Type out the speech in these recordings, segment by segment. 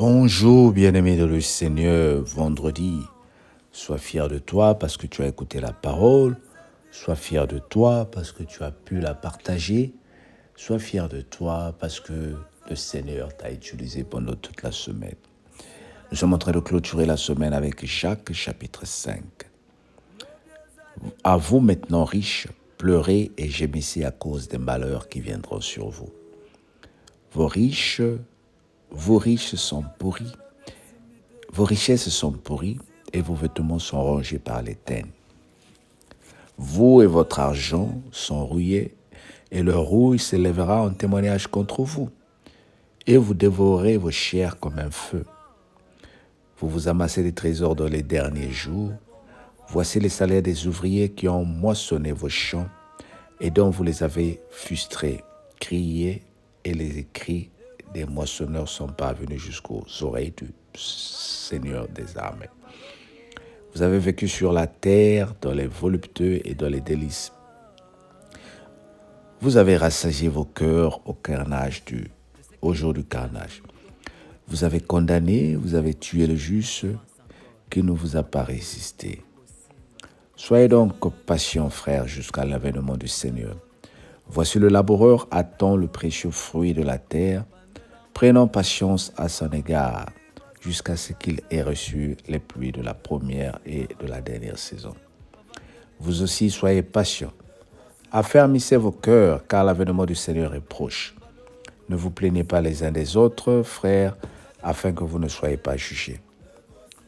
Bonjour, bien-aimé de le Seigneur, vendredi. Sois fier de toi parce que tu as écouté la parole. Sois fier de toi parce que tu as pu la partager. Sois fier de toi parce que le Seigneur t'a utilisé pendant toute la semaine. Nous sommes en train de clôturer la semaine avec Jacques chapitre 5. À vous maintenant riches, pleurez et gémissez à cause des malheurs qui viendront sur vous. Vos riches sont pourris. Vos richesses sont pourries et vos vêtements sont rongés par les ténèbres. Vous et votre argent sont rouillés et leur rouille s'élèvera en témoignage contre vous. Et vous dévorerez vos chairs comme un feu. Vous vous amassez des trésors dans les derniers jours. Voici les salaires des ouvriers qui ont moissonné vos champs et dont vous les avez frustrés. Criez et les cris des moissonneurs sont parvenus jusqu'aux oreilles du Seigneur des armées. Vous avez vécu sur la terre dans les voluptés et dans les délices. Vous avez rassasié vos cœurs au jour du carnage. Vous avez condamné, vous avez tué le juste qui ne vous a pas résisté. Soyez donc patients, frères, jusqu'à l'avènement du Seigneur. Voici le laboureur attend le précieux fruit de la terre, prenant patience à son égard, jusqu'à ce qu'il ait reçu les pluies de la première et de la dernière saison. Vous aussi soyez patients. Affermissez vos cœurs, car l'avènement du Seigneur est proche. Ne vous plaignez pas les uns des autres, frères, afin que vous ne soyez pas jugés.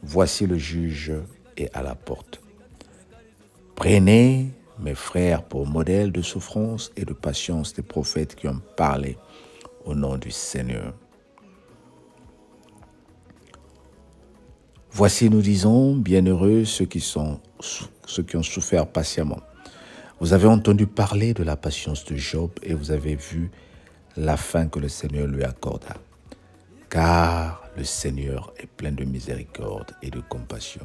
Voici le juge est à la porte. Prenez, mes frères, pour modèle de souffrance et de patience des prophètes qui ont parlé au nom du Seigneur. Voici, nous disons, bienheureux ceux qui ont souffert patiemment. Vous avez entendu parler de la patience de Job et vous avez vu la fin que le Seigneur lui accorda. Car le Seigneur est plein de miséricorde et de compassion.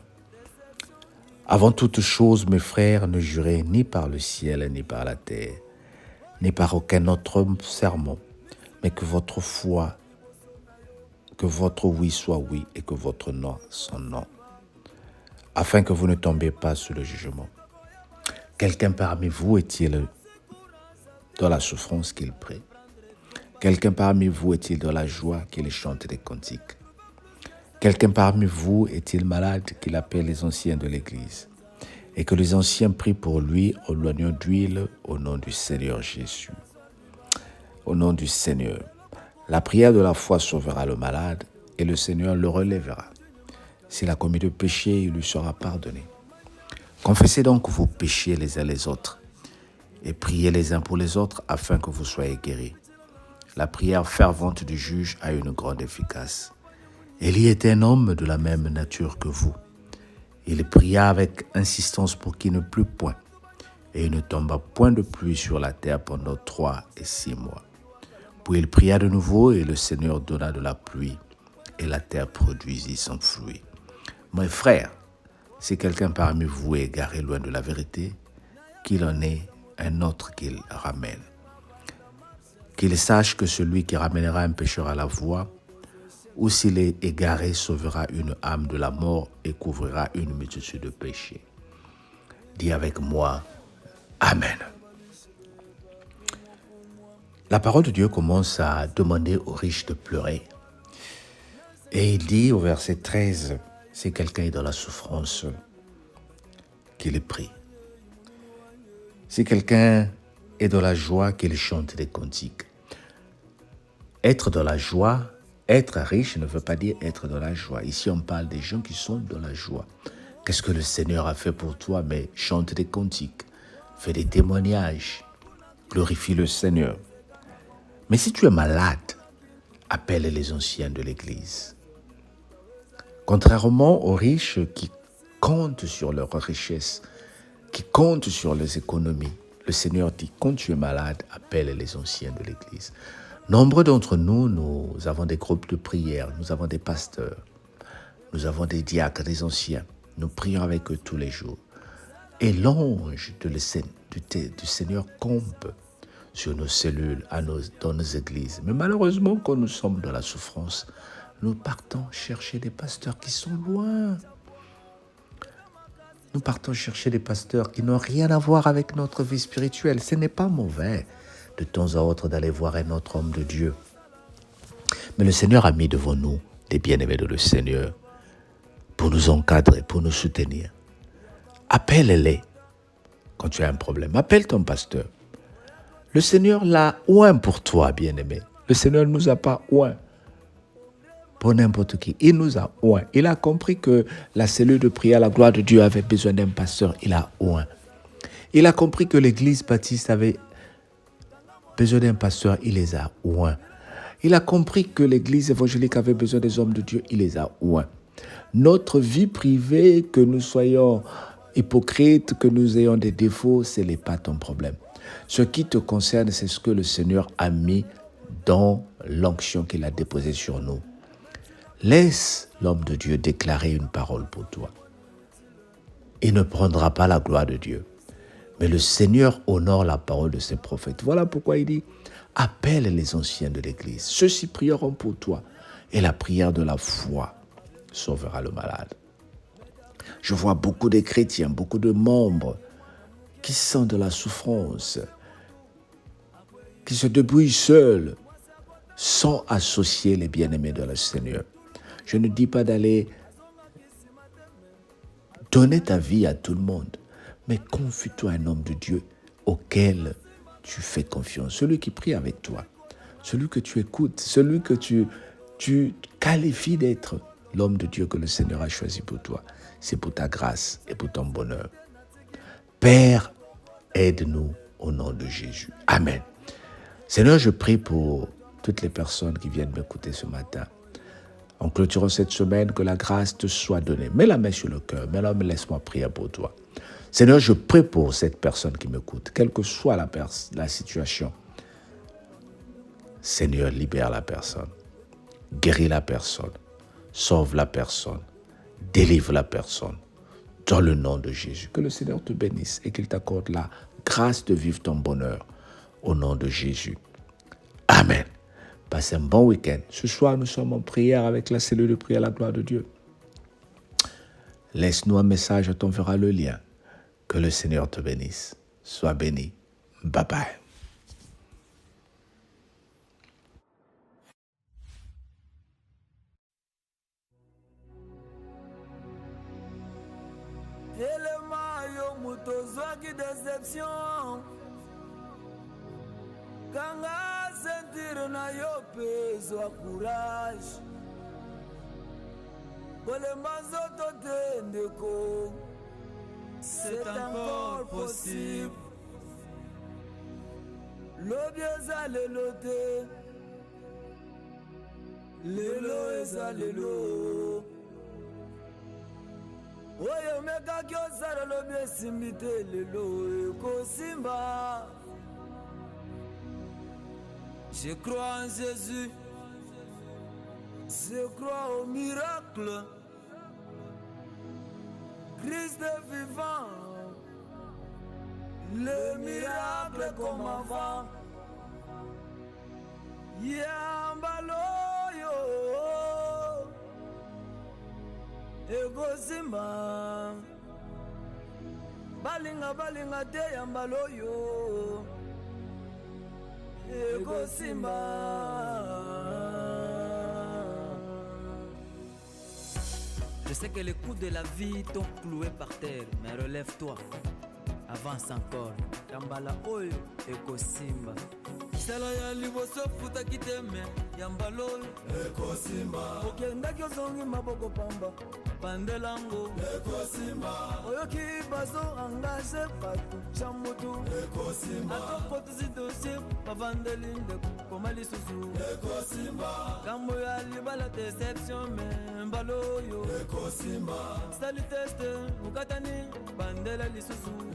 Avant toute chose, mes frères, ne jurez ni par le ciel, ni par la terre, ni par aucun autre serment, mais que votre oui soit oui et que votre non soit non, afin que vous ne tombiez pas sous le jugement. Quelqu'un parmi vous est-il dans la souffrance qu'il prie? Quelqu'un parmi vous est-il dans la joie qu'il chante des cantiques? Quelqu'un parmi vous est-il malade qu'il appelle les anciens de l'Église et que les anciens prient pour lui en l'oignon d'huile au nom du Seigneur Jésus? Au nom du Seigneur, la prière de la foi sauvera le malade et le Seigneur le relèvera. S'il a commis de péché, il lui sera pardonné. Confessez donc vos péchés les uns les autres et priez les uns pour les autres afin que vous soyez guéris. La prière fervente du juge a une grande efficace. Élie était un homme de la même nature que vous. Il pria avec insistance pour qu'il ne plût point, et il ne tomba point de pluie sur la terre pendant 3 et 6 mois. Puis il pria de nouveau, et le Seigneur donna de la pluie, et la terre produisit son fruit. Mes frères, si quelqu'un parmi vous est égaré loin de la vérité, qu'il en ait un autre qu'il ramène. Qu'il sache que celui qui ramènera un pécheur à la voie, ou s'il est égaré, sauvera une âme de la mort et couvrira une multitude de péchés. Dis avec moi, Amen. La parole de Dieu commence à demander aux riches de pleurer. Et il dit au verset 13, si quelqu'un est dans la souffrance, qu'il prie. Si quelqu'un est dans la joie, qu'il chante des cantiques. Être dans la joie, être riche ne veut pas dire être dans la joie. Ici, on parle des gens qui sont dans la joie. Qu'est-ce que le Seigneur a fait pour toi? Mais chante des cantiques, fais des témoignages, glorifie le Seigneur. Mais si tu es malade, appelle les anciens de l'Église. Contrairement aux riches qui comptent sur leur richesse, qui comptent sur les économies, le Seigneur dit, quand tu es malade, appelle les anciens de l'Église. Nombreux d'entre nous, nous avons des groupes de prière, nous avons des pasteurs, nous avons des diacres, des anciens. Nous prions avec eux tous les jours. Et l'ange du Seigneur campe sur nos cellules, dans nos églises. Mais malheureusement, quand nous sommes dans la souffrance, nous partons chercher des pasteurs qui sont loin. Nous partons chercher des pasteurs qui n'ont rien à voir avec notre vie spirituelle. Ce n'est pas mauvais de temps à autre d'aller voir un autre homme de Dieu. Mais le Seigneur a mis devant nous des bien-aimés de le Seigneur pour nous encadrer, pour nous soutenir. Appelle-les quand tu as un problème. Appelle ton pasteur. Le Seigneur l'a oint pour toi, bien-aimé. Le Seigneur ne nous a pas oint pour n'importe qui. Il nous a oint. Il a compris que la cellule de prière, la gloire de Dieu avait besoin d'un pasteur. Il a oint. Il a compris que l'église baptiste avait besoin d'un pasteur. Il les a oint. Il a compris que l'église évangélique avait besoin des hommes de Dieu. Il les a oint. Notre vie privée, que nous soyons hypocrites, que nous ayons des défauts, ce n'est pas ton problème. Ce qui te concerne, c'est ce que le Seigneur a mis dans l'onction qu'il a déposée sur nous. Laisse l'homme de Dieu déclarer une parole pour toi. Il ne prendra pas la gloire de Dieu. Mais le Seigneur honore la parole de ses prophètes. Voilà pourquoi il dit, appelle les anciens de l'Église. Ceux-ci prieront pour toi. Et la prière de la foi sauvera le malade. Je vois beaucoup de chrétiens, beaucoup de membres qui sentent de la souffrance, qui se débrouillent seuls, sans associer les bien-aimés de le Seigneur. Je ne dis pas d'aller donner ta vie à tout le monde, mais confie-toi à un homme de Dieu auquel tu fais confiance, celui qui prie avec toi, celui que tu écoutes, celui que tu qualifies d'être l'homme de Dieu que le Seigneur a choisi pour toi. C'est pour ta grâce et pour ton bonheur. Père, aide-nous au nom de Jésus. Amen. Seigneur, je prie pour toutes les personnes qui viennent m'écouter ce matin. En clôturant cette semaine, que la grâce te soit donnée. Mets la main sur le cœur, mais là, laisse-moi prier pour toi. Seigneur, je prie pour cette personne qui m'écoute, quelle que soit la situation. Seigneur, libère la personne, guéris la personne, sauve la personne, délivre la personne, dans le nom de Jésus. Que le Seigneur te bénisse et qu'il t'accorde la grâce de vivre ton bonheur au nom de Jésus. Amen. Passez un bon week-end. Ce soir, nous sommes en prière avec la cellule de prière à la gloire de Dieu. Laisse-nous un message, on t'enverra le lien. Que le Seigneur te bénisse. Sois béni. Bye bye. Déception. Kanga sentir na yo peso a courage. Kolemba zoto tendeko. C'est encore possible. Lobi eza lelo te. Lelo eza lelo. Oyo meka kyosala lobi esimbi te lelo ekosimba. Je crois en Jésus, je crois au miracle. Christ est vivant, le miracle comme avant. Yambaloyo, Egosimba, balinga te yambaloyo. Je sais que les coups de la vie t'ont cloué par terre, mais relève-toi, avance encore. Yambala oyo ekosimba. Sala ya liboso futa kiteme yambalol ekosimba. Okendaki ozongi maboko pamba pandelango ekosimba. Oyoki bazo engage batu chamutu ekosimba. Atoko tuzidosie pavandelinde koma lisusu ekosimba. Kambo ya libala deception me mbaloyo ekosimba. Sali teste ukatani bandela lisusu.